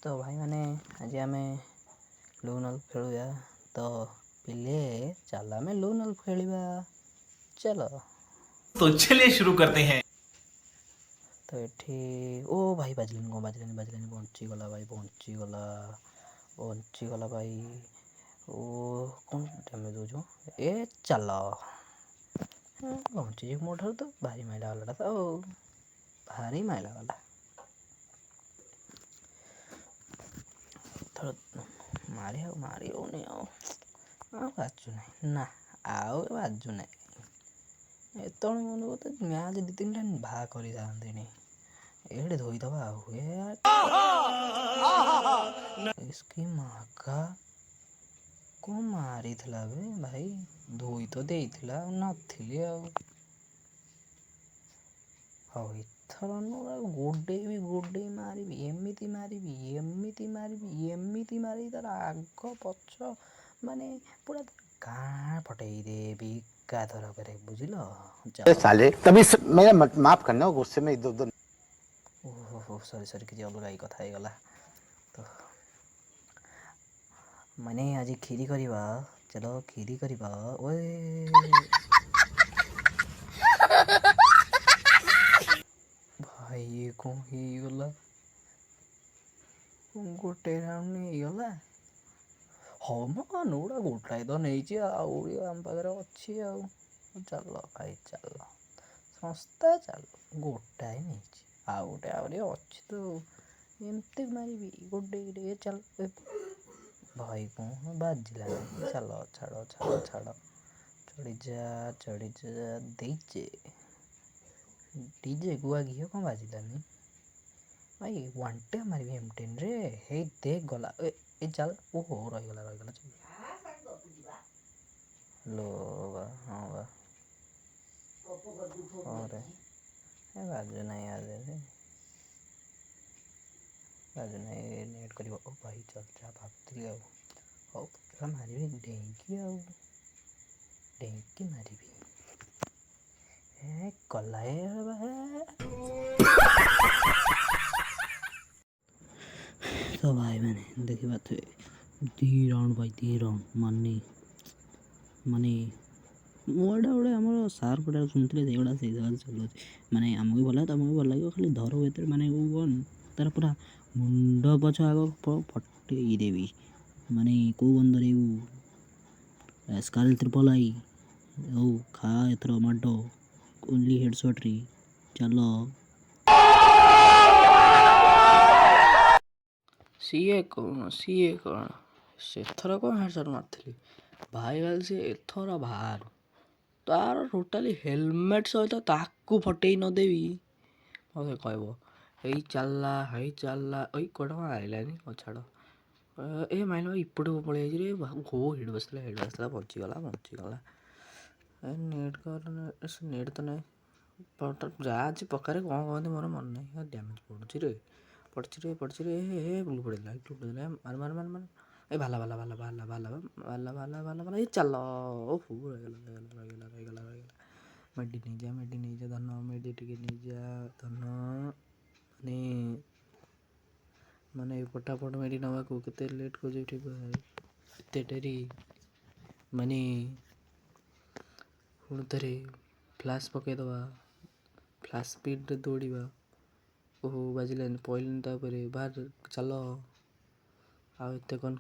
तो भाई मैंने आज आम लूनल खेलुया तो पिले चल आम लूनल खेलिबा चलो। तो चलिए शुरू करते हैं। तो एठी ओ भाई बाजलानी कौन बाजलानी बाजलानी बंचीगला भाई बंचीगला भाई ओ कौन डैमेज दो ए चल बंची मो ठार तो भारी माइला वाला था भारी माइला वाला थोड़ा मारी हो नहीं बाजू नहीं ना आउ बाजू नहीं एत मन को मैच दी तीन टा भा कर एड़े धोईदबा इसकी माँ का को मारी थला बे भाई धोई तो देइथिला नथिली इथर गोडे मारी एमती मारी तार आग पछ माने पूरा गाँ फटई देवी का थर करे बुझल साले तभी मेरा माफ करना गुस्से में इधर उधर। ओहो सॉरी किसी अलग ही कथा गला तो मैंने आज खीरी करवा चलो खीरी करवा ओए भाई ये कौन ही गला गोटे राउंड नहीं गला हाँ मान गुड़ा गोटाए तो नहीं आम पाखे अच्छी चल भाई चल संस्था चल गोटाए नहीं आउ गोटे आहरी अच्छी तो एमती मारि गोटे चल भाई कौन बाजिला चल छाड़ चढ़ी जा दीजे डीजे गुआ घी कौन बाजिलानी भाई वन टे मारि एम10 रे हे देख गला ए चल ओहो रहीगला चल लो बा हाँ बा और बाजू नहीं आ बाजू नहीं नेट कर भाई चल जा भागती हौ मारि डेंकी मारि कला तो भाई मैंने देखी बात दी राउंड भाई दी राउंड माने मोड़ा गोटे आम सार गुड़ा शुणुले से गुड़ा से चलुचे माने आमको भल तुमको भल लगे खाली धर भर माने कौन तार पूरा मुंड पछ आग फटे देवी माने कौ बंद स्काल ट्रिपल आई ओ खा एथर माड ओनली हेडशॉट रे चल सीए कौन से थर कौन हेडशॉट मारती भाई भाई सी एथर बाहर तार टोटाली हेलमेट सहित ताकू फटई नदेवी मत कह चलला कौट आइलानी छाड़ ए माइल इपट को पलि रे घो हिट बसला बचीगला नेट कर नेट तो नहीं जहाँ अच्छी पकारे कौन कहते मोर मन नहीं डैमेज पड़े रे ब्लू पड़ेगा मार मार मार मार ए भाला ये चल ओहो रहीगला मेडी नहीं जा धन मेडी टिके नहीं जा धन माने माने फटाफट मेडी नवा को केते लेट को जे एते डेरी माने पुणी थे फ्लाश पकई दबा फ्लाश स्पीड रे दौड़ा ओहो बाजिलानी पहलानी तापर बाहर चल आते कौन